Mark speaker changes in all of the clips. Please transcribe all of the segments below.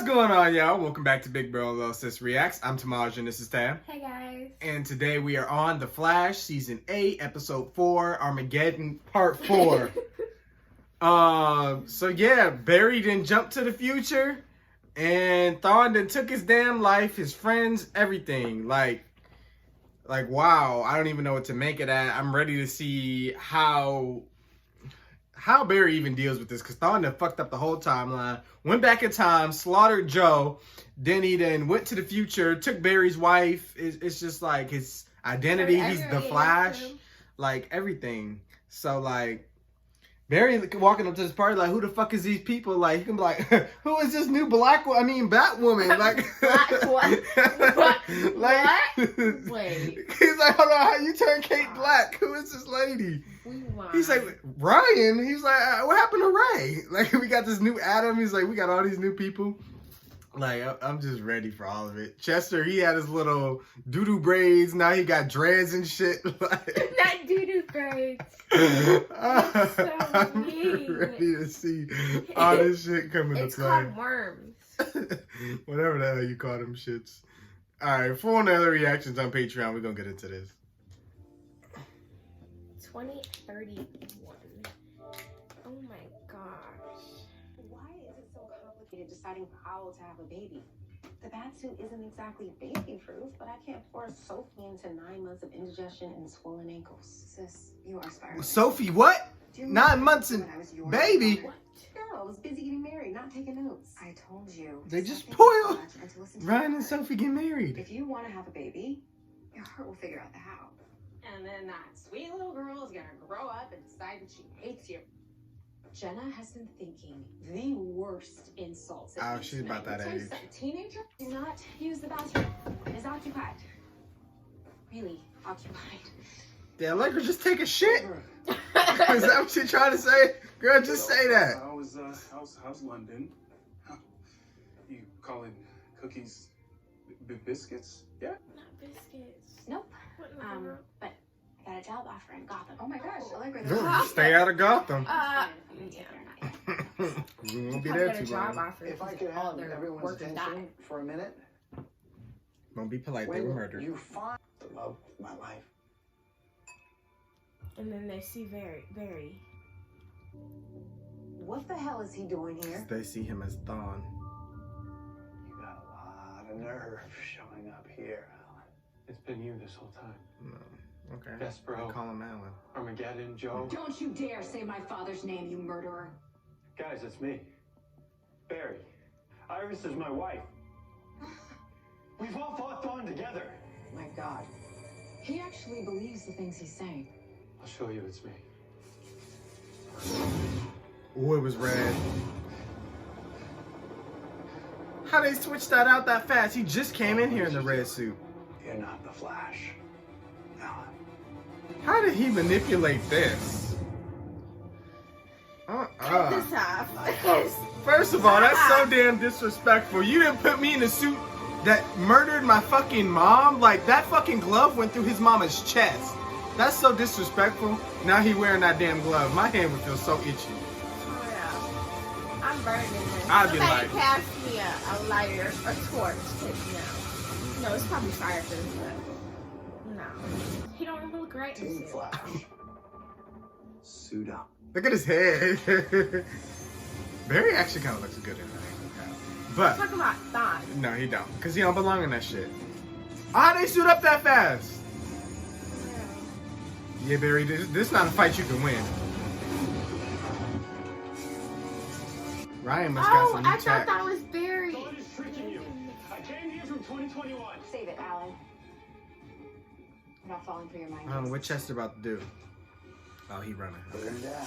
Speaker 1: What's going on, y'all? Welcome back to Big Bro and Little Sis Reacts. I'm Tamaj and this is Tam.
Speaker 2: Hey guys.
Speaker 1: And today we are on The Flash, Season 8, Episode 4, Armageddon, Part 4. So yeah, Barry didn't jump to the future, and Thawne then took his damn life, his friends, everything. Like, wow, I don't even know what to make of that. I'm ready to see how Barry even deals with this, because Thawne done fucked up the whole timeline, went back in time, slaughtered Joe, then he went to the future, took Barry's wife. It's just like his identity, he's the Flash, like everything. So like, Barry walking up to this party like, who the fuck is these people? Like, he can be like, who is this new Batwoman? Like,
Speaker 2: Black what?
Speaker 1: Like,
Speaker 2: Wait.
Speaker 1: He's like, hold on, how you turn Kate black? Who is this lady? He's like, Ryan. He's like, what happened to Ray? Like, we got this new Adam. He's like, we got all these new people. Like, I'm just ready for all of it. Chester, he had his little doo-doo braids. Now he got dreads and shit. Like,
Speaker 2: not doo-doo braids.
Speaker 1: I'm ready to see all this shit coming to play.
Speaker 2: It's called worms.
Speaker 1: Whatever the hell you call them shits. All right, for other reactions on Patreon, we're going to get into this.
Speaker 2: 2031. Oh my gosh.
Speaker 3: Why is it so complicated deciding how to have a baby? The batsuit isn't exactly baby-proof, but I can't force Sophie into 9 months of indigestion and swollen ankles. Sis, you are spiraling.
Speaker 1: Sophie, what? 9 months and baby?
Speaker 3: What? Girl, I was busy getting married, not taking notes. I told you.
Speaker 1: They just spoiled Ryan and Sophie get married.
Speaker 3: If you want to have a baby, your heart will figure out the how. And then that sweet little girl is gonna grow up and decide that she hates you. Jenna has been thinking the worst insults.
Speaker 1: Oh, she's about that age.
Speaker 3: Teenager, do not use the bathroom. It is occupied. Really occupied.
Speaker 1: Damn, let her just take a shit. Is that what you're trying to say? Girl, just say that.
Speaker 4: How's London? You calling cookies biscuits? Yeah?
Speaker 2: Not biscuits.
Speaker 3: Nope. But I got a job offer in Gotham. Oh my gosh, I like where
Speaker 1: Girl,
Speaker 3: they're
Speaker 1: stay out of Gotham.
Speaker 2: Yeah.
Speaker 1: We won't be
Speaker 2: You
Speaker 1: there
Speaker 2: probably
Speaker 1: too
Speaker 2: got a job
Speaker 1: long.
Speaker 2: offer
Speaker 5: If I
Speaker 2: because
Speaker 5: could
Speaker 2: all
Speaker 5: have
Speaker 2: their
Speaker 5: everyone's
Speaker 2: workers
Speaker 5: attention
Speaker 2: died.
Speaker 5: for a minute.
Speaker 1: Don't be polite, they were
Speaker 5: When
Speaker 1: murdered.
Speaker 5: you find the love of my life.
Speaker 2: And then they see Barry.
Speaker 3: What the hell is he doing here?
Speaker 1: They see him as Thawne.
Speaker 5: You got a lot of nerve showing up here, Alan.
Speaker 4: It's been you this whole time.
Speaker 1: No. Okay.
Speaker 4: Despero.
Speaker 1: Call him Alan.
Speaker 4: Armageddon, Joe.
Speaker 3: Don't you dare say my father's name, you murderer.
Speaker 4: Guys, it's me. Barry. Iris is my wife. We've all fought Thawne together.
Speaker 3: My God. He actually believes the things he's saying.
Speaker 4: I'll show you it's me.
Speaker 1: Oh, it was red. How they switched that out that fast? He just came in here in the red suit.
Speaker 5: You're not the Flash, Alan.
Speaker 1: How did he manipulate this?
Speaker 2: Cut this off.
Speaker 1: First of all, that's so damn disrespectful. You didn't put me in a suit that murdered my fucking mom. Like, that fucking glove went through his mama's chest. That's so disrespectful. Now he wearing that damn glove. My hand would feel so itchy.
Speaker 2: Oh, yeah. I'm burning this.
Speaker 1: I'd be
Speaker 2: Somebody
Speaker 1: like,
Speaker 2: pass me a lighter or torch. No, it's probably fire for this, but no. He don't even look right in
Speaker 5: Team
Speaker 2: this.
Speaker 5: Flash. Suit up.
Speaker 1: look at his head. Barry actually kind of looks good in that. But
Speaker 2: Talk about thought.
Speaker 1: no, he don't, cause he don't belong in that shit. How they suit up that fast? Yeah, Barry, this not a fight you can win. Ryan must got some new
Speaker 2: I thought
Speaker 1: tech.
Speaker 2: that was Barry.
Speaker 4: Thawne is tricking you. I came here from 2021.
Speaker 3: Save it, Alan. I'm not falling for your mind.
Speaker 1: What Chester about to do? Oh, he running.
Speaker 5: Put him down.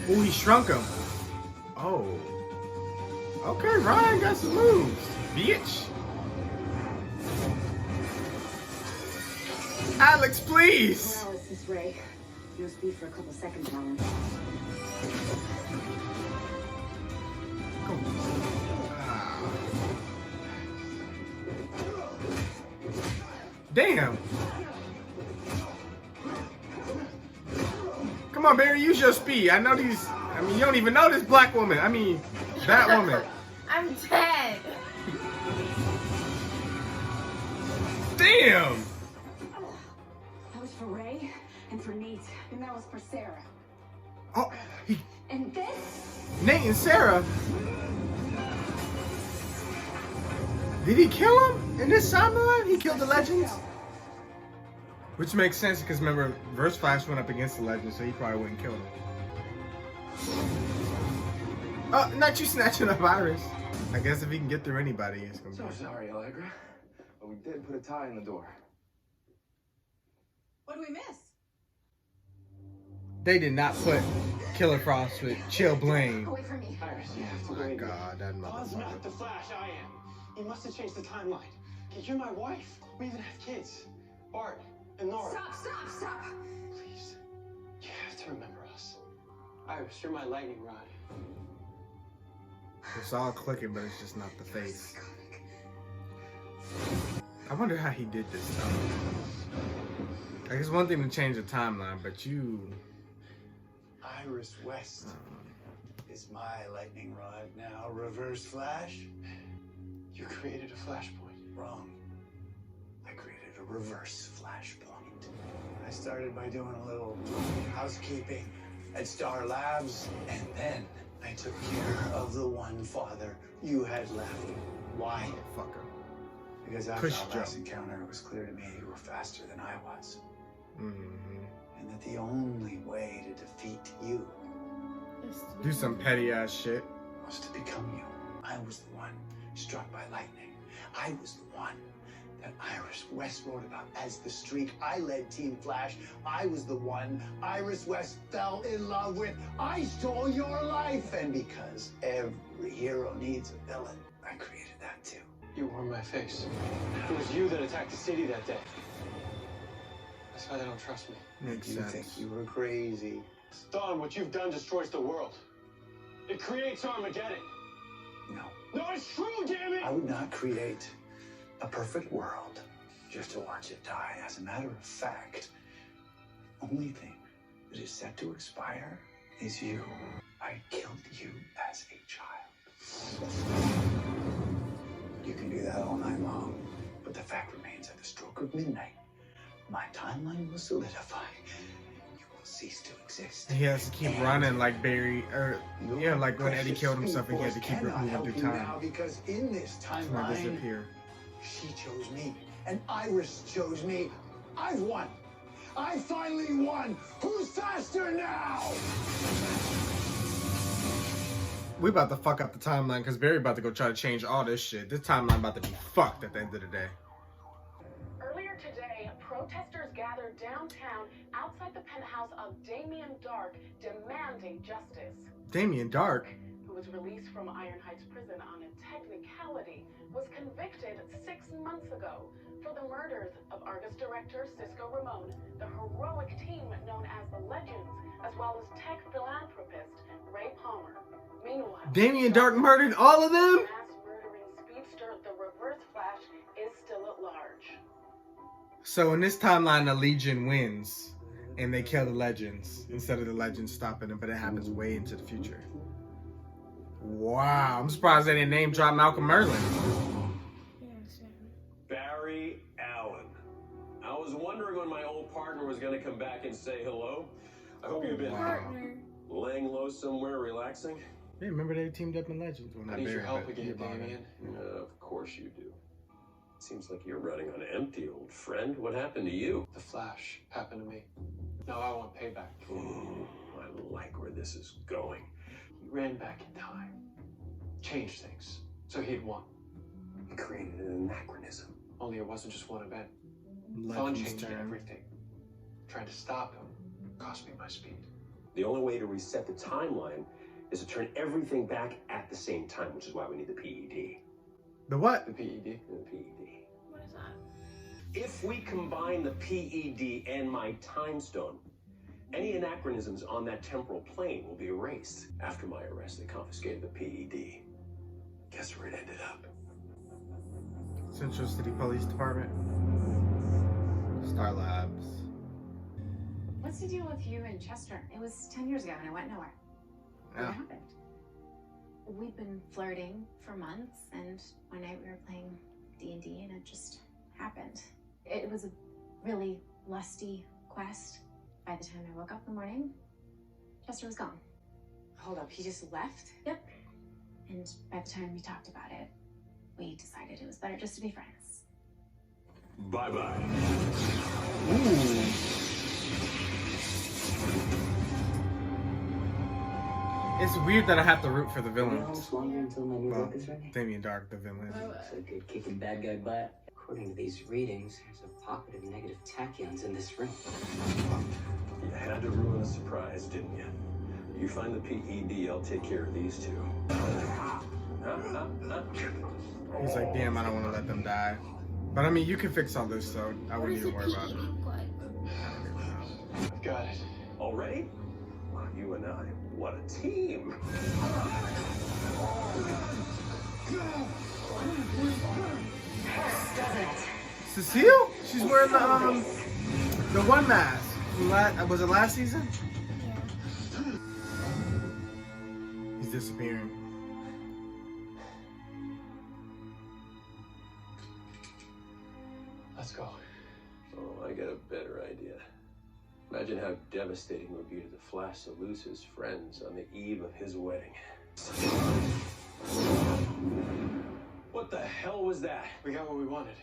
Speaker 1: Oh, he shrunk him. Oh. Okay, Ryan got some moves. Bitch. Alex, please.
Speaker 3: Well, this is Ray. No speed for a couple seconds, Alan.
Speaker 1: Ah. Damn. Come Come on, Barry, use your speed. I know these. I mean, you don't even know this black woman. I mean, that woman.
Speaker 2: I'm dead.
Speaker 1: Damn.
Speaker 3: That was for Ray and for Nate, and that was for Sarah.
Speaker 1: Oh,
Speaker 3: And this?
Speaker 1: Nate and Sarah. Did he kill him in this timeline? He killed the Legends? Which makes sense because remember, Reverse-Flash went up against the Legends, so he probably wouldn't kill him. Oh, not you snatching up Iris. I guess if he can get through anybody, it's gonna be.
Speaker 6: So sorry, Allegra, but we did put a tie in the door.
Speaker 3: What do we miss?
Speaker 1: They did not put Killer Frost with Chill Blame.
Speaker 3: Away from me.
Speaker 4: Iris, you have to
Speaker 1: Oh my
Speaker 4: wait.
Speaker 1: God, that
Speaker 4: Thawne's
Speaker 1: motherfucker.
Speaker 4: not the Flash, I am. You must have changed the timeline. You're my wife. We even have kids. Bart and Nora.
Speaker 3: Stop.
Speaker 4: Please. You have to remember us. Iris, you're my lightning rod.
Speaker 1: It's all clicking, but it's just not the face. I wonder how he did this time. I guess one thing to change the timeline, but you.
Speaker 5: Iris West is my lightning rod now. Reverse-Flash?
Speaker 4: You created a flashpoint.
Speaker 5: Wrong. I created a reverse flashpoint. I started by doing a little housekeeping at Star Labs, and then I took care of the one father you had left. Why?
Speaker 1: Fucker.
Speaker 5: Because after
Speaker 1: Push
Speaker 5: our last
Speaker 1: jump.
Speaker 5: encounter, it was clear to me you were faster than I was.
Speaker 1: Mm-hmm.
Speaker 5: And that the only way to defeat you
Speaker 1: Do some petty ass shit.
Speaker 5: was to become you. I was the one struck by lightning. I was the one that Iris West wrote about as the streak. I led Team Flash. I was the one Iris West fell in love with. I stole your life. And because every hero needs a villain, I created that too.
Speaker 4: You wore my face. It was you that attacked the city that day. That's why they don't trust me.
Speaker 1: Makes
Speaker 5: You
Speaker 1: sense.
Speaker 5: think you were crazy.
Speaker 4: Thawne, what you've done destroys the world. It creates Armageddon.
Speaker 5: No,
Speaker 4: No, it's true, damn it!
Speaker 5: I would not create a perfect world just to watch it die. As a matter of fact, the only thing that is set to expire is you. I killed you as a child. You can do that all night long, but the fact remains at the stroke of midnight, my timeline will solidify. You will cease to exist.
Speaker 1: He has to keep running like Barry, or yeah, like when Eddie killed himself and he had to keep
Speaker 5: Cannot
Speaker 1: moving
Speaker 5: help
Speaker 1: through
Speaker 5: you
Speaker 1: time.
Speaker 5: now because in this
Speaker 1: It's not
Speaker 5: timeline,
Speaker 1: disappear.
Speaker 5: she chose me, and Iris chose me. I've won. I finally won. Who's faster now?
Speaker 1: We about to fuck up the timeline because Barry about to go try to change all this shit. This timeline about to be fucked at the end of the day.
Speaker 7: Earlier today, protesters gathered downtown outside the penthouse of Damien Darhk demanding justice.
Speaker 1: Damien Darhk.
Speaker 7: Who was released from Iron Heights prison on a technicality, was convicted 6 months ago for the murders of Argus director Cisco Ramon, the heroic team known as the Legends, as well as tech philanthropist Ray Palmer. Meanwhile,
Speaker 1: Damien Darhk murdered all of them?
Speaker 7: mass murdering speedster, the Reverse-Flash, is still at large.
Speaker 1: So in this timeline, the Legion wins, and they kill the Legends instead of the Legends stopping them. But it happens way into the future. Wow, I'm surprised they didn't name drop Malcolm Merlin.
Speaker 8: Barry Allen. I was wondering when my old partner was going to come back and say hello. I hope you've been
Speaker 2: Partner.
Speaker 8: laying low somewhere, relaxing.
Speaker 1: Yeah, remember they teamed up in Legends? Well,
Speaker 4: I
Speaker 1: not
Speaker 4: need your
Speaker 1: Barry,
Speaker 4: help
Speaker 1: but
Speaker 4: again,
Speaker 1: your partner.
Speaker 4: Damien.
Speaker 8: Of course you do. Seems like you're running on empty, old friend. What happened to you?
Speaker 4: The Flash happened to me. Now I want payback.
Speaker 8: I like where this is going.
Speaker 4: He ran back in time, changed things, so he'd won.
Speaker 8: He created an anachronism.
Speaker 4: Only it wasn't just one event. Thawne
Speaker 1: Legends
Speaker 4: changed
Speaker 1: turn.
Speaker 4: everything. Trying to stop him cost me my speed.
Speaker 8: The only way to reset the timeline is to turn everything back at the same time, which is why we need the PED.
Speaker 1: The what?
Speaker 4: The PED.
Speaker 8: The PED.
Speaker 2: What is that?
Speaker 8: If we combine the PED and my time stone, any anachronisms on that temporal plane will be erased. After my arrest, they confiscated the PED. Guess where it ended up?
Speaker 1: Central City Police Department. Star Labs.
Speaker 3: What's the deal with you and Chester? It was 10 years ago and it went nowhere.
Speaker 1: Yeah.
Speaker 3: What happened? We've been flirting for months, and one night we were playing D&D and it just happened. It was a really lusty quest. By the time I woke up in the morning, Chester was gone.
Speaker 9: Hold up, he just left?
Speaker 3: Yep. And by the time we talked about it, we decided it was better just to be friends.
Speaker 8: Bye-bye.
Speaker 1: Ooh. It's weird that I have to root for the villains. Well, Damien Darhk, the villain.
Speaker 10: So good kicking bad guy butt. According to these readings, there's a pocket of negative tachyons in this room.
Speaker 8: You had to ruin the surprise, didn't you? You find the PED, I'll take care of these two.
Speaker 1: He's like, damn, I don't want to let them die. But I mean, you can fix all this, so I wouldn't even worry about it.
Speaker 4: I've got it.
Speaker 8: Already? Well, you and I, what a team.
Speaker 1: Cecile? She's wearing the one mask. Was it last season?
Speaker 2: Yeah.
Speaker 1: He's disappearing.
Speaker 4: Let's go.
Speaker 8: Oh, I got a better idea. Imagine how devastating it would be to the Flash to lose his friends on the eve of his wedding. What the hell was that?
Speaker 4: We got what we wanted.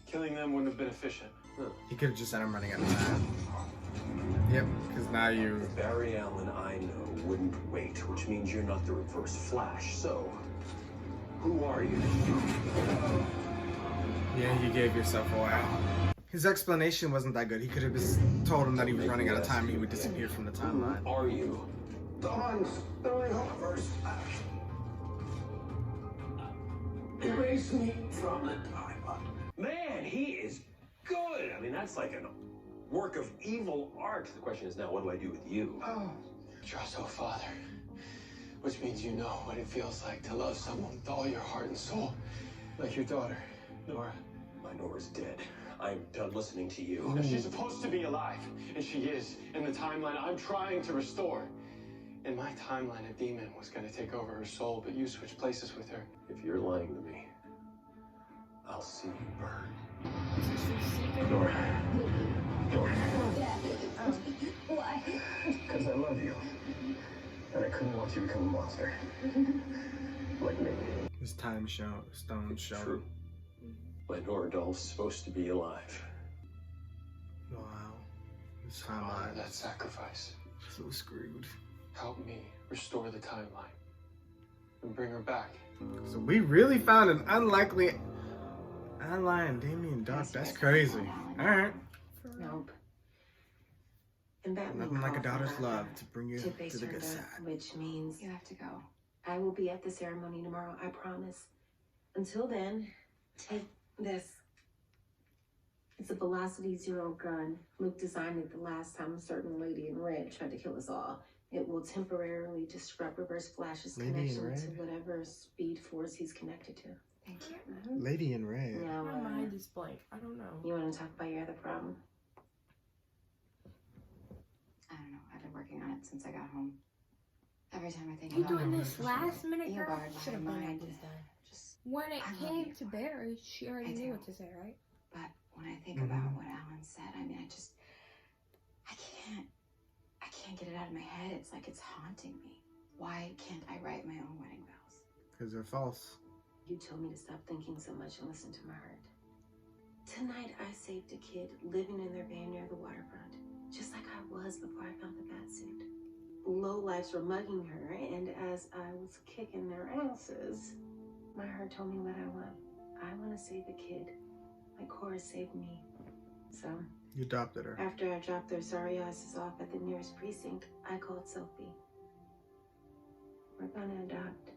Speaker 4: Killing them wouldn't have been efficient.
Speaker 1: He could have just said I'm running out of time. Yep, because now you...
Speaker 8: Barry Allen, I know, wouldn't wait, which means you're not the Reverse-Flash. So, who are you?
Speaker 1: Yeah, you gave yourself away. His explanation wasn't that good. He could have just told him that he was running out of time and he would disappear from the timeline.
Speaker 8: Who are you?
Speaker 5: Thawne's the Reverse-Flash. Erase me from the timeline.
Speaker 8: Man, he is good. I mean, that's like a work of evil art. The question is now, what do I do with you?
Speaker 5: Oh.
Speaker 4: You're also a father, which means you know what it feels like to love someone with all your heart and soul, like your daughter, Nora.
Speaker 8: My Nora's dead. I'm done listening to you.
Speaker 4: She's supposed to be alive, and she is in the timeline I'm trying to restore. In my timeline, a demon was going to take over her soul, but you switched places with her.
Speaker 8: If you're lying to me, I'll see you burn.
Speaker 5: Nora. Nora.
Speaker 3: Why?
Speaker 5: Because I love you. And I couldn't want you to become a monster. Like me.
Speaker 1: His time stone show.
Speaker 8: True. My Nora doll's supposed to be alive.
Speaker 1: Wow. His
Speaker 4: Honor
Speaker 1: timeline.
Speaker 4: that sacrifice.
Speaker 1: So screwed.
Speaker 4: Help me restore the timeline and bring her back.
Speaker 1: So we really found an unlikely ally in Damien Darhk. That's crazy. Alright.
Speaker 9: Nope. And Batman
Speaker 1: Nothing like a
Speaker 9: called
Speaker 1: daughter's
Speaker 9: for
Speaker 1: love
Speaker 9: Batman
Speaker 1: to bring you
Speaker 9: to
Speaker 1: to
Speaker 9: face
Speaker 1: the
Speaker 9: her
Speaker 1: good
Speaker 9: death,
Speaker 1: side.
Speaker 9: which means you have to go. I will be at the ceremony tomorrow, I promise. Until then, take this. It's a Velocity Zero gun. Luke designed it the last time a certain lady in red tried to kill us all. It will temporarily disrupt Reverse-Flash's
Speaker 1: Lady in
Speaker 9: connection
Speaker 1: red?
Speaker 9: to whatever speed force he's connected to.
Speaker 3: Thank you.
Speaker 1: Lady in red.
Speaker 9: Now,
Speaker 2: My mind is blank. I don't know.
Speaker 9: you want to talk about your other problem?
Speaker 3: I don't know. I've been working on it since I got home. Every time I think
Speaker 2: You
Speaker 3: about
Speaker 2: doing
Speaker 3: it,
Speaker 2: this last minute,
Speaker 3: you're
Speaker 2: girl?
Speaker 3: barred by
Speaker 2: Should have
Speaker 3: my
Speaker 2: been like
Speaker 3: idea.
Speaker 2: this done.
Speaker 3: Just,
Speaker 2: When it
Speaker 3: I love
Speaker 2: came
Speaker 3: you.
Speaker 2: to Barry, she already
Speaker 3: I
Speaker 2: knew
Speaker 3: do.
Speaker 2: what to say, right?
Speaker 3: but when I think about what Alan said, I mean, I can't get it out of my head. It's like it's haunting me. Why can't I write my own wedding vows?
Speaker 1: Because they're false.
Speaker 9: You told me to stop thinking so much and listen to my heart. Tonight, I saved a kid living in their van near the waterfront, just like I was before I found the bat suit. Lowlifes were mugging her, and as I was kicking their asses, my heart told me what I want. I want to save a kid, like Cora saved me. So,
Speaker 1: You adopted her.
Speaker 9: after I dropped their sorry asses off at the nearest precinct, I called Sophie. We're gonna adopt.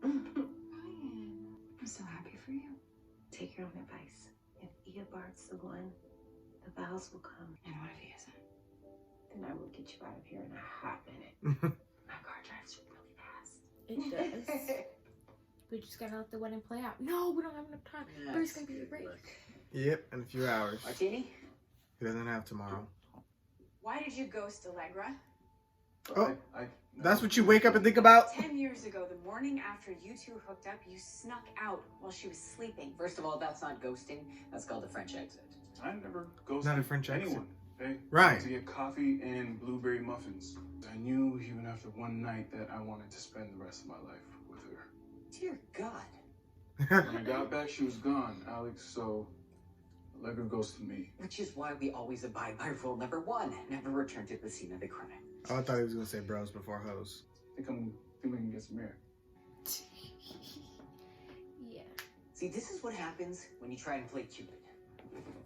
Speaker 3: I'm so happy for you.
Speaker 9: Take your own advice. If Eobard's the one, the vows will come.
Speaker 3: And what if he isn't?
Speaker 9: Then I will get you out of here in a hot minute. My car drives really fast.
Speaker 2: It does. We just gotta let the wedding play out. No, we don't have enough time. Barry's gonna be erased.
Speaker 1: Yep, in a few hours.
Speaker 10: Martini?
Speaker 1: He doesn't have tomorrow.
Speaker 3: Why did you ghost Allegra?
Speaker 1: Oh, that's what you wake up and think about?
Speaker 3: 10 years ago, the morning after you two hooked up, you snuck out while she was sleeping.
Speaker 10: First of all, that's not ghosting. That's called a French exit.
Speaker 6: I never ghosted
Speaker 1: Not a French
Speaker 6: anyone. Hey,
Speaker 1: Right.
Speaker 6: To get coffee and blueberry muffins. I knew even after one night that I wanted to spend the rest of my life with her.
Speaker 10: Dear God.
Speaker 6: When I got back, she was gone, Alex, so Allegra ghosted me.
Speaker 10: Which is why we always abide by rule number 1. Never return to the scene of the crime.
Speaker 1: Oh, I thought he was gonna say bros before hoes.
Speaker 6: I think we can get some air.
Speaker 2: Yeah.
Speaker 10: See, this is what happens when you try and play Cupid.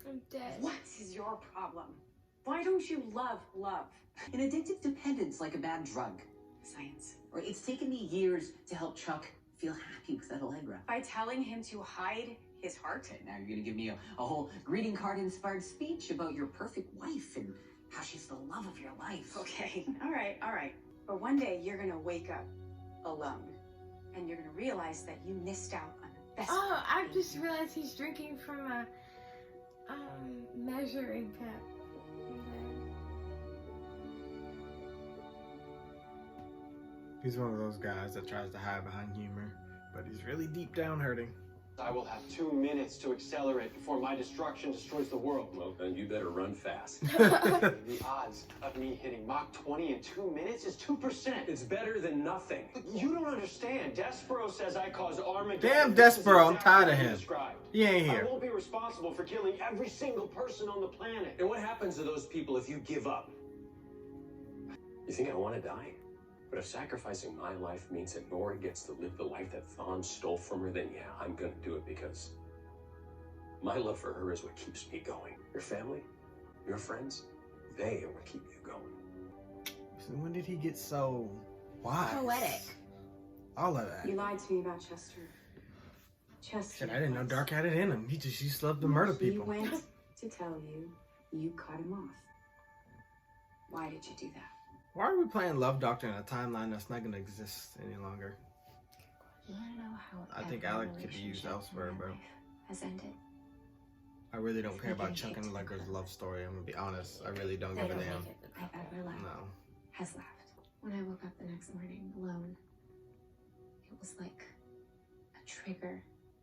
Speaker 2: I'm dead.
Speaker 3: What is your problem? Why don't you love love?
Speaker 10: An addictive dependence like a bad drug.
Speaker 3: Science.
Speaker 10: Or it's taken me years to help Chuck feel happy with that Allegra.
Speaker 3: By telling him to hide his heart?
Speaker 10: Okay, now you're gonna give me a whole greeting card inspired speech about your perfect wife and how she's the love of your life.
Speaker 3: Okay, all right. But one day you're gonna wake up alone, and you're gonna realize that you missed out on the best.
Speaker 2: Oh, I just realized he's drinking from a measuring cup.
Speaker 1: He's one of those guys that tries to hide behind humor, but he's really deep down hurting.
Speaker 4: I will have 2 minutes to accelerate before my destruction destroys the world.
Speaker 8: Well, then you better run fast.
Speaker 4: The odds of me hitting Mach 20 in 2 minutes is 2%.
Speaker 8: It's better than nothing.
Speaker 4: You don't understand. Despero says I caused Armageddon.
Speaker 1: Damn
Speaker 4: This is
Speaker 1: Despero, I'm
Speaker 4: exactly
Speaker 1: tired of
Speaker 4: what he
Speaker 1: him.
Speaker 4: described.
Speaker 1: He ain't
Speaker 4: I
Speaker 1: here.
Speaker 4: won't be responsible for killing every single person on the planet.
Speaker 8: And what happens to those people if you give up? You think I want to die? But if sacrificing my life means that Nora gets to live the life that Thawne stole from her, then yeah, I'm gonna do it because my love for her is what keeps me going. Your family, your friends, they are what keep you going.
Speaker 1: So when did he get so wise?
Speaker 2: Poetic.
Speaker 1: All of that.
Speaker 3: You lied to me about Chester. Chester.
Speaker 1: Shit, I didn't know Dark had it in him. He just loved to murder people.
Speaker 3: He went to tell you, you cut him off. Why did you do that?
Speaker 1: Why are we playing Love Doctor in a timeline that's not gonna exist any longer?
Speaker 9: You wanna know how
Speaker 1: I think
Speaker 9: every
Speaker 1: Alex could be used
Speaker 9: relationship
Speaker 1: elsewhere,
Speaker 9: in my
Speaker 1: bro.
Speaker 9: life has ended?
Speaker 1: I really don't care about
Speaker 9: Like
Speaker 1: Chuck
Speaker 9: I
Speaker 1: and
Speaker 9: hate
Speaker 1: Allegra's
Speaker 9: to
Speaker 1: love story. I'm gonna be honest. I really don't
Speaker 2: They
Speaker 1: give a
Speaker 2: don't
Speaker 1: damn.
Speaker 2: make it look
Speaker 9: I've ever loved
Speaker 1: No.
Speaker 9: has left. When I woke up the next morning alone, it was like a trigger.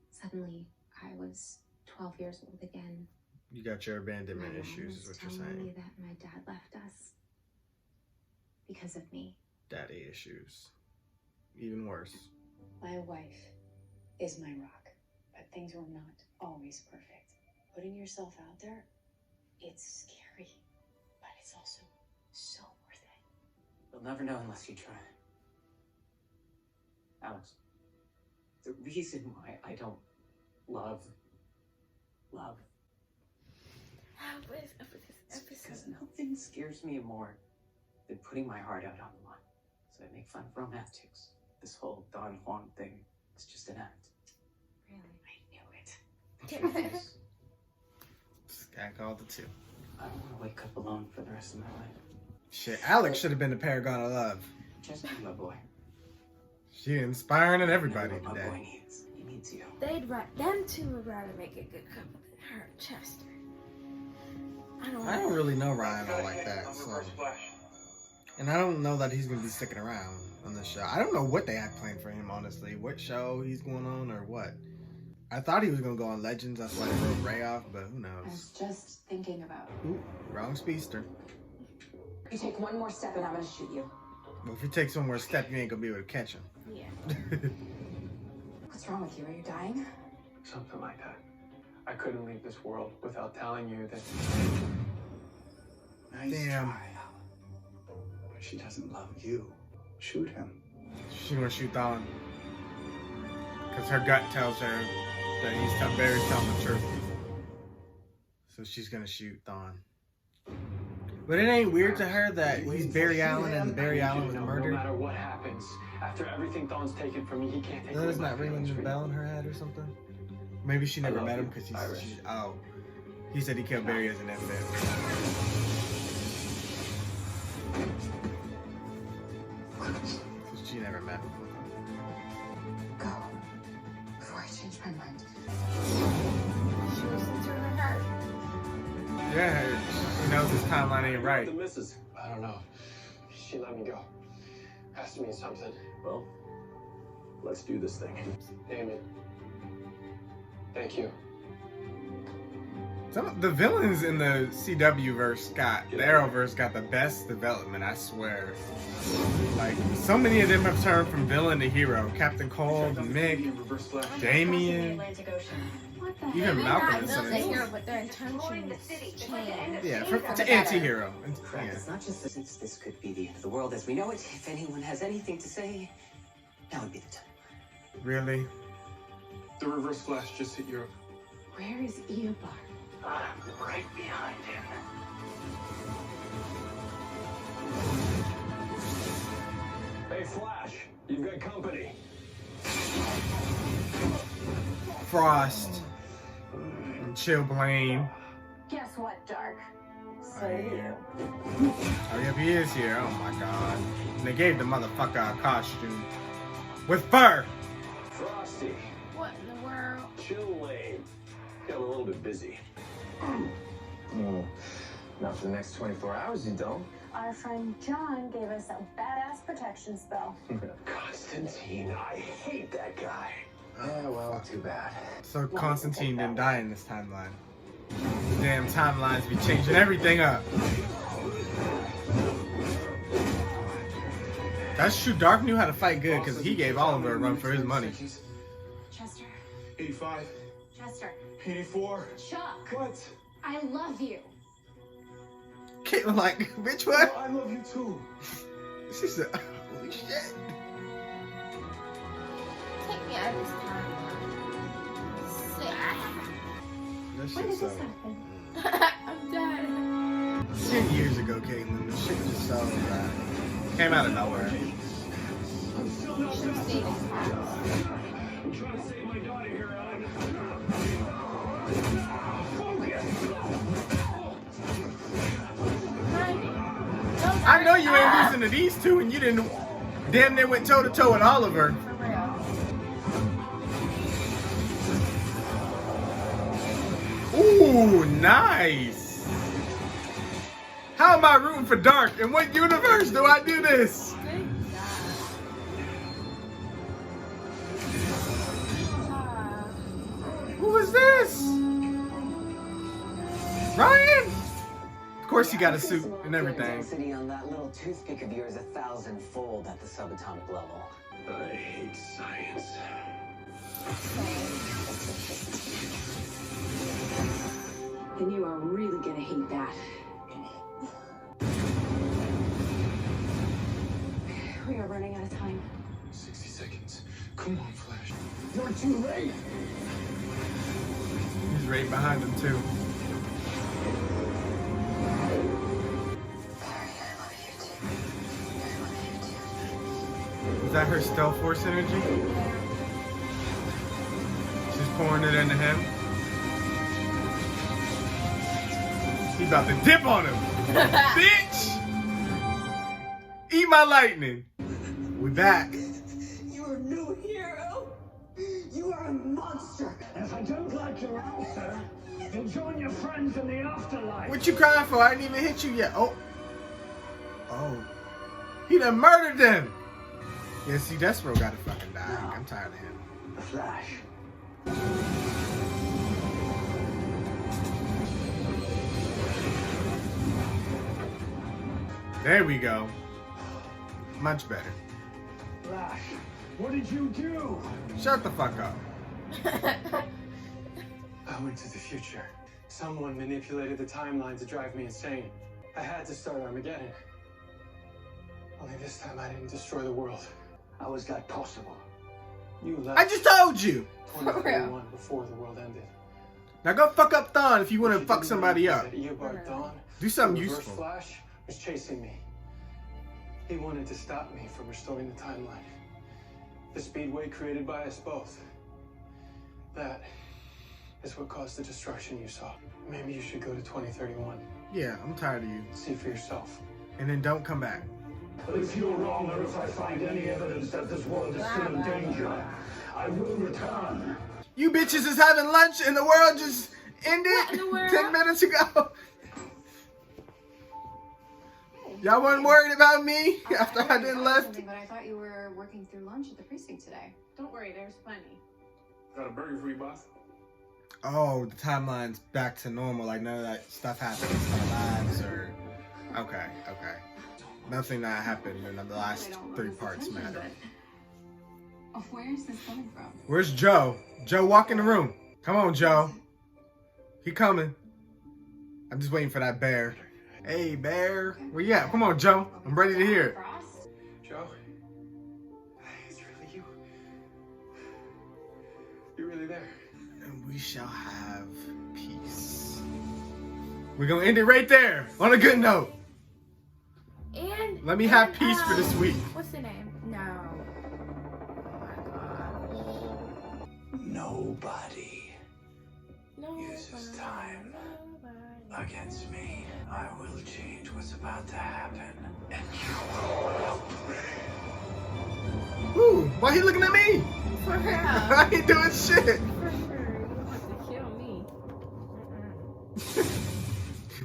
Speaker 9: Suddenly, I was 12 years old again.
Speaker 1: You got your
Speaker 9: My
Speaker 1: abandonment
Speaker 9: mom
Speaker 1: issues,
Speaker 9: was
Speaker 1: is what you're
Speaker 9: telling me
Speaker 1: saying.
Speaker 9: that my dad left us because of me.
Speaker 1: Daddy issues. Even worse.
Speaker 3: My wife is my rock, but things were not always perfect. Putting yourself out there, it's scary, but it's also so worth it.
Speaker 10: You'll never know unless you try. Alex, the reason why I don't love
Speaker 2: What is up with this
Speaker 10: is
Speaker 2: episode?
Speaker 10: because nothing scares me more than putting my heart out on the line. So I make fun of romantics. This whole Don Juan thing is just an act.
Speaker 3: Really? I knew it.
Speaker 1: This guy called the two.
Speaker 10: I don't want to wake up alone for the rest of my life.
Speaker 1: Shit, Alex should have been the paragon of love.
Speaker 10: Just be my boy.
Speaker 1: She inspiring and
Speaker 10: You know
Speaker 1: everybody
Speaker 10: what my boy
Speaker 1: today.
Speaker 10: needs. He needs you.
Speaker 2: Them two would rather make a good couple than her and Chester.
Speaker 1: I don't really know Ryan all like that, so. And I don't know that he's gonna be sticking around on this show. I don't know what they have planned for him, honestly. What show he's going on or what. I thought he was gonna go on Legends, that's why they wrote Ray off, but who
Speaker 3: I
Speaker 1: knows.
Speaker 3: was just thinking about it.
Speaker 1: Ooh, wrong speedster.
Speaker 3: You take one more step and I'm gonna shoot you.
Speaker 1: Well, if he takes one more step, you ain't gonna be able to catch him.
Speaker 2: Yeah.
Speaker 3: What's wrong with you? Are you dying?
Speaker 6: Something like that. I couldn't leave this world without telling you that.
Speaker 5: Nice
Speaker 1: Damn.
Speaker 5: try, Alan. But she doesn't love you. Shoot him.
Speaker 1: She gonna shoot Thawne. Because her gut tells her that Barry's telling the truth. So she's gonna shoot Thawne. But it ain't weird to her that he's Barry Allen and Barry Allen was
Speaker 4: No
Speaker 1: murdered.
Speaker 4: matter what happens, after everything Thawne's taken from me, he can't take away
Speaker 1: That's
Speaker 4: my
Speaker 1: not ringing
Speaker 4: feelings
Speaker 1: the
Speaker 4: for
Speaker 1: bell
Speaker 4: you.
Speaker 1: in her head or something. Maybe she never
Speaker 4: love
Speaker 1: met him
Speaker 4: you,
Speaker 1: because
Speaker 4: Iris.
Speaker 1: he said he killed Barry as an infant. So she never met him.
Speaker 3: Go. Before I change my mind.
Speaker 2: She was into her heart.
Speaker 1: Yeah, he knows his timeline ain't right.
Speaker 8: The missus.
Speaker 4: I don't know. She let me go. Has to mean something.
Speaker 8: Well, let's do this thing.
Speaker 4: Damien. Thank you.
Speaker 1: The villains in the CW verse the Arrowverse got the best development, I swear. Like, so many of them have turned from villain to hero. Captain Cold, Mick, Damien, even Malcolm is
Speaker 2: a hero, but their intentions change.
Speaker 1: Yeah, to anti-hero.
Speaker 10: Correct. It's not just this could be the end of the world as we know it. If anyone has anything to say, now would be the time.
Speaker 1: Really?
Speaker 6: The Reverse-Flash just hit Europe.
Speaker 9: Where is Eobard?
Speaker 5: I'm right behind him.
Speaker 8: Hey, Flash, you've got company.
Speaker 1: Frost. And Chillblaine.
Speaker 3: Guess what, Dark? So
Speaker 1: Oh,
Speaker 3: do
Speaker 1: yeah.
Speaker 3: you.
Speaker 1: Oh, yep, he is here. Oh my god. And they gave the motherfucker a costume. With fur!
Speaker 8: Frosty,
Speaker 2: What in the world?
Speaker 8: Chillblaine. Got a little bit busy.
Speaker 4: Not for the next 24 hours, you don't.
Speaker 3: Our friend John gave us a badass protection spell.
Speaker 8: Constantine, I hate that guy.
Speaker 4: Yeah, well, too bad.
Speaker 1: So Constantine didn't die in this timeline. These damn timelines be changing everything up. That's true. Dark knew how to fight good because he gave Oliver a run for his money.
Speaker 3: Chester.
Speaker 6: 85.
Speaker 3: Chester.
Speaker 6: 84.
Speaker 3: Chuck.
Speaker 6: What?
Speaker 3: I love you.
Speaker 1: Caitlin like, bitch, what?
Speaker 6: I love you too.
Speaker 1: She said, holy shit.
Speaker 2: Take me out of this time.
Speaker 1: That
Speaker 3: When
Speaker 1: shit's
Speaker 3: did
Speaker 1: so...
Speaker 3: this happen?
Speaker 2: I'm done.
Speaker 1: 10 years ago, Caitlin. This shit was so bad. Came out of nowhere.
Speaker 2: You should have stayed in class.
Speaker 8: I'm trying to save my daughter here, Ellen.
Speaker 1: I know you ain't losing to these two, and you didn't. Damn near went toe to toe with Oliver. Ooh, nice. How am I rooting for Dark? In what universe do I do this? Who is this? Ryan? Of course he got a suit and everything.
Speaker 10: Density on that little toothpick of yours 1,000-fold at the subatomic level.
Speaker 8: I hate science.
Speaker 9: Then you are really gonna hate that.
Speaker 3: We are running out of time.
Speaker 6: 60 seconds. Come on, Flash.
Speaker 5: You're too late.
Speaker 1: He's right behind him too. Is that her stealth force energy? She's pouring it into him. He about to dip on him. Bitch! Eat my lightning. We back.
Speaker 5: You're a new hero. You are a monster.
Speaker 11: If I don't like your answer, then join your friends in the afterlife.
Speaker 1: What you crying for? I didn't even hit you yet. Oh. Oh. He done murdered them. Yeah, see, Despero gotta fucking die. I'm tired of him.
Speaker 11: The Flash.
Speaker 1: There we go. Much better.
Speaker 11: Flash, what did you do?
Speaker 1: Shut the fuck up.
Speaker 4: I went to the future. Someone manipulated the timeline to drive me insane. I had to start Armageddon. Only this time I didn't destroy the world.
Speaker 11: How is that possible?
Speaker 4: You left.
Speaker 1: I just told you.
Speaker 4: 2031 before the world ended.
Speaker 1: Now go fuck up Thawne if you want to fuck somebody up.
Speaker 4: That Eobard Thawne,
Speaker 1: Do something
Speaker 4: the Reverse
Speaker 1: useful.
Speaker 4: Flash, was chasing me. He wanted to stop me from restoring the timeline. The speedway created by us both. That is what caused the destruction you saw. Maybe you should go to 2031.
Speaker 1: Yeah, I'm tired of you.
Speaker 4: See for yourself.
Speaker 1: And then don't come back.
Speaker 11: If you're wrong or if I find any evidence that this world is still in danger, I will return.
Speaker 1: You bitches is having lunch and the world just ended
Speaker 2: What in the world?
Speaker 1: 10 minutes ago. Y'all weren't worried about me after I didn't left?
Speaker 3: But I thought you were working through lunch at the precinct today.
Speaker 7: Don't worry, there's plenty.
Speaker 6: Got a burger for you, boss.
Speaker 1: Oh, the timeline's back to normal. Like, none of that stuff happens in our lives or... Okay. Nothing that happened in the last 3 parts matter.
Speaker 3: Where is this coming from?
Speaker 1: Where's Joe? Joe, walk in the room. Come on, Joe. He coming. I'm just waiting for that bear. Hey, bear. Where you at? Come on, Joe. I'm ready to hear it.
Speaker 6: Joe? It's really you. You're really there.
Speaker 1: And we shall have peace. We're gonna end it right there on a good note.
Speaker 2: And
Speaker 1: let me have peace for this week.
Speaker 2: What's the name? No.
Speaker 5: Nobody uses time against me. I will change what's about to happen, and you will help me.
Speaker 1: Ooh, why he looking at me?
Speaker 2: For real.
Speaker 1: I ain't doing shit.
Speaker 2: For sure. You want to kill me.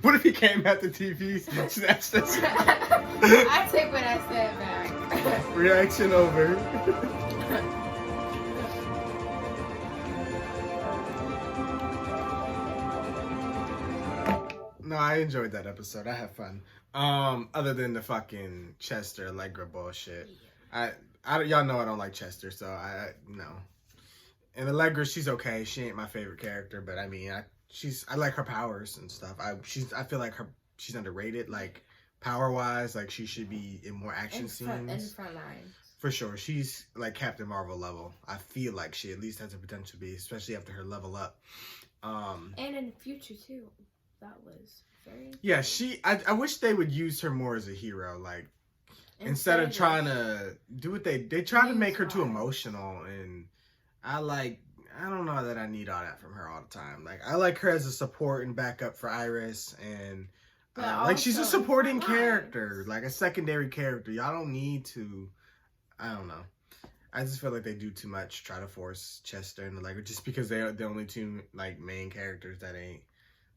Speaker 1: What if he came at the TV, snatched us?
Speaker 2: I take what I said back.
Speaker 1: Reaction over. No, I enjoyed that episode. I had fun. Other than the fucking Chester Allegra bullshit. Y'all know I don't like Chester, so no. And Allegra, she's okay. She ain't my favorite character, but I mean, I like her powers and stuff. I feel like she's underrated, like power wise. Like she should be in more action scenes. In the
Speaker 2: front lines.
Speaker 1: For sure, she's like Captain Marvel level. I feel like she at least has the potential to be, especially after her level up.
Speaker 2: And in the future too. That was very...
Speaker 1: Yeah, I wish they would use her more as a hero, like instead of trying to do what they try to make her too emotional, and I don't know that I need all that from her all the time. Like I like her as a support and backup for Iris, and like she's a supporting character, like a secondary character. Y'all don't need to. I don't know. I just feel like they do too much, try to force Chester and Allegra just because they're the only 2 like main characters that ain't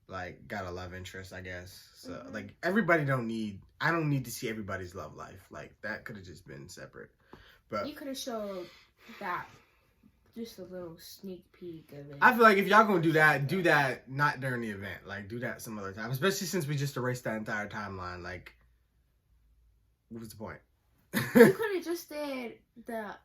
Speaker 1: like got a love interest, I guess. So like everybody I don't need to see everybody's love life. Like that could have just been separate. But
Speaker 2: you could have showed that just a little sneak peek of it.
Speaker 1: I feel like if y'all gonna do that not during the event. Like do that some other time. Especially since we just erased that entire timeline. Like what was the point?
Speaker 2: You could have just did the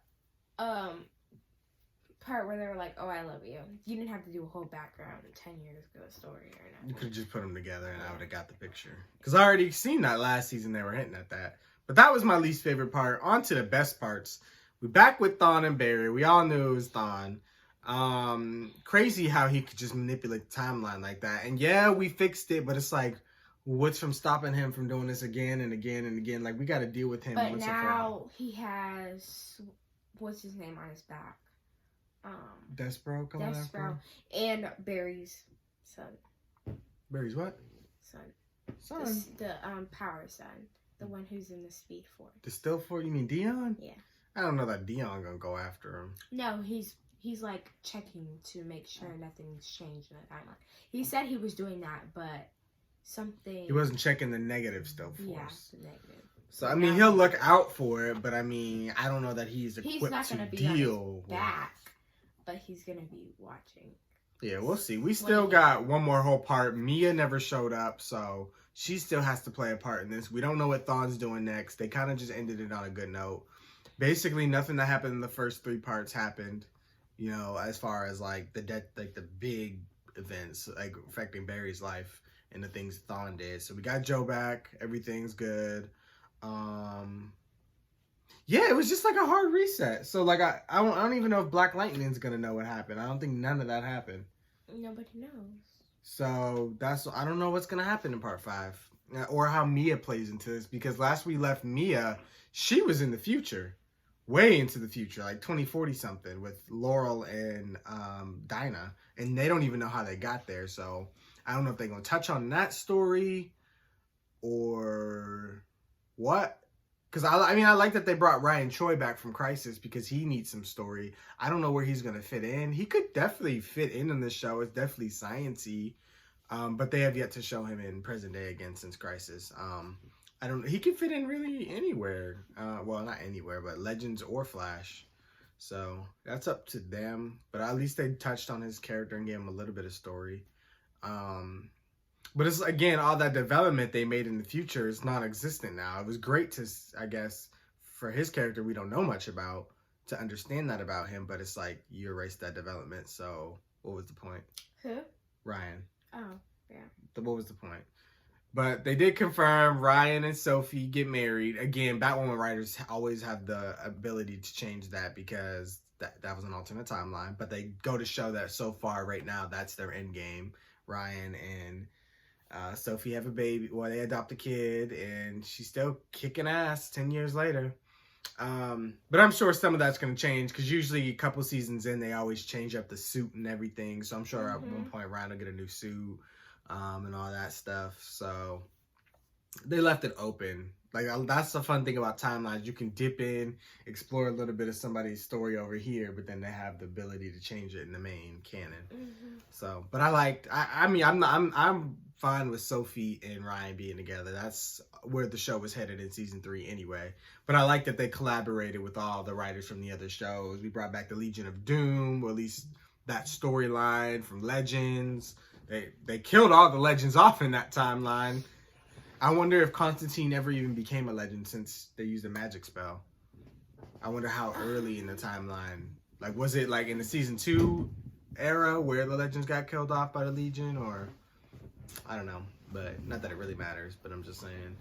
Speaker 2: part where they were like, "Oh, I love you." You didn't have to do a whole background 10 years ago story or nothing.
Speaker 1: You could have just put them together and I would have got the picture. Because I already seen that last season. They were hinting at that. But that was my least favorite part. On to the best parts. We're back with Thawne and Barry. We all knew it was Thawne. Crazy how he could just manipulate the timeline like that. And yeah, we fixed it, but it's like, what's from stopping him from doing this again and again and again? Like, we got to deal with him.
Speaker 2: But now he has, what's his name on his back?
Speaker 1: Despero coming after him?
Speaker 2: And Barry's son.
Speaker 1: Barry's what?
Speaker 2: Son. The power son. The one who's in the Speed Force.
Speaker 1: The Still Force? You mean Dion?
Speaker 2: Yeah.
Speaker 1: I don't know that Dion gonna go after him.
Speaker 2: No, he's like checking to make sure nothing's changed in the timeline. He said he was doing that, but something...
Speaker 1: He wasn't checking the negative Still Force.
Speaker 2: Yeah, the negative.
Speaker 1: So, I mean, he'll look out for it, but I mean, I don't know that he's equipped to deal with...
Speaker 2: back, but he's gonna be watching.
Speaker 1: Yeah, we'll see. We still got one more whole part. Mia never showed up, so she still has to play a part in this. We don't know what Thawne's doing next. They kind of just ended it on a good note. Basically, nothing that happened in the first 3 parts happened, you know, as far as like the death, like the big events like affecting Barry's life and the things Thawne did. So we got Joe back. Everything's good. Yeah, it was just like a hard reset. So like I don't even know if Black Lightning's gonna know what happened. I don't think none of that happened.
Speaker 2: Nobody knows.
Speaker 1: So I don't know what's gonna happen in part 5 or how Mia plays into this, because last we left Mia, she was in the future, way into the future, like 2040 something with Laurel and Dinah, and they don't even know how they got there. So I don't know if they're gonna touch on that story or what. Because, I mean, I like that they brought Ryan Choi back from Crisis because he needs some story. I don't know where he's going to fit in. He could definitely fit in this show. It's definitely science-y. But they have yet to show him in present day again since Crisis. He can fit in really anywhere. Well, not anywhere, but Legends or Flash. So that's up to them. But at least they touched on his character and gave him a little bit of story. But it's, again, all that development they made in the future is non-existent now. It was great to, I guess, for his character we don't know much about, to understand that about him. But it's like, you erased that development. So what was the point?
Speaker 2: Who?
Speaker 1: Ryan.
Speaker 2: Oh, yeah.
Speaker 1: What was the point? But they did confirm Ryan and Sophie get married. Again, Batwoman writers always have the ability to change that because that was an alternate timeline. But they go to show that so far right now, that's their end game. Ryan and Sophie have a baby. Well, they adopt a kid, and she's still kicking ass 10 years later. But I'm sure some of that's going to change because usually a couple seasons in, they always change up the suit and everything. So I'm sure at one point Ryan will get a new suit. And all that stuff. So they left it open. Like, that's the fun thing about timelines. You can dip in, explore a little bit of somebody's story over here, but then they have the ability to change it in the main canon. So, but I'm fine with Sophie and Ryan being together. That's where the show was headed in season 3 anyway. But I like that they collaborated with all the writers from the other shows. We brought back the Legion of Doom, or at least that storyline from Legends. They killed all the Legends off in that timeline. I wonder if Constantine ever even became a legend since they used a magic spell. I wonder how early in the timeline. Like, was it like in the season 2 era where the Legends got killed off by the Legion, or I don't know. But not that it really matters, but I'm just saying.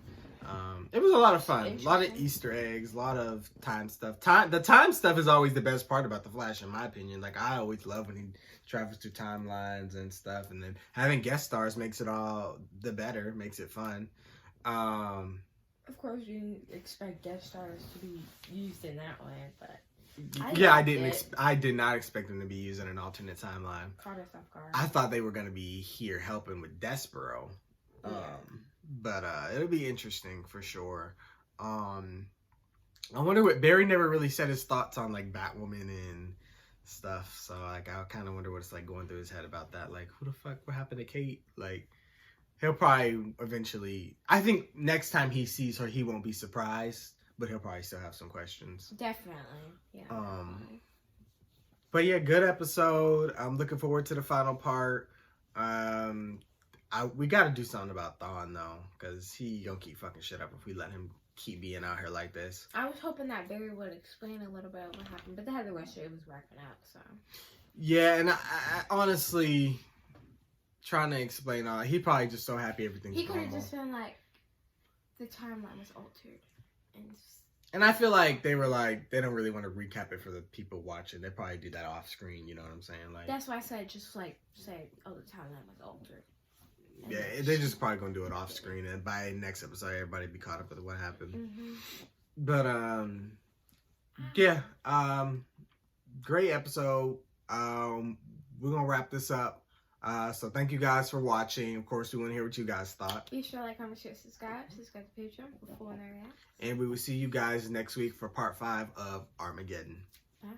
Speaker 1: It was a lot of fun. A lot of Easter eggs, a lot of time stuff. The time stuff is always the best part about The Flash, in my opinion. Like, I always love when he travels through timelines and stuff. And then having guest stars makes it all the better, makes it fun.
Speaker 2: Of course, you didn't expect guest stars to be used in that way, but...
Speaker 1: I did not expect them to be used in an alternate timeline.
Speaker 2: Caught us off guard.
Speaker 1: I thought they were going to be here helping with Despero.
Speaker 2: Yeah.
Speaker 1: But it'll be interesting for sure. I wonder what Barry never really said his thoughts on like Batwoman and stuff. So like I kind of wonder what it's like going through his head about that. Like, who the fuck? What happened to Kate? Like, he'll probably eventually. I think next time he sees her, he won't be surprised, but he'll probably still have some questions.
Speaker 2: Definitely, yeah. Definitely.
Speaker 1: But yeah, good episode. I'm looking forward to the final part. We got to do something about Thawne, though, because he gonna keep fucking shit up if we let him keep being out here like this.
Speaker 2: I was hoping that Barry would explain a little bit of what happened, but they had the rest of it was wrapping up, so.
Speaker 1: Yeah, and I honestly, trying to explain all, he probably just so happy everything's normal.
Speaker 2: He could have just been like, the timeline was altered.
Speaker 1: And I feel like they were like, they don't really want to recap it for the people watching. They probably do that off screen, you know what I'm saying? Like,
Speaker 2: that's why I said, just like, say, oh, the timeline was altered.
Speaker 1: Yeah, they're just probably gonna do it off screen, and by next episode, everybody be caught up with what happened. But yeah, great episode. We're gonna wrap this up. So thank you guys for watching. Of course, we want to hear what you guys thought.
Speaker 2: Be sure to like, comment, share, subscribe to the page before and
Speaker 1: and we will see you guys next week for part 5 of Armageddon.
Speaker 2: Bye.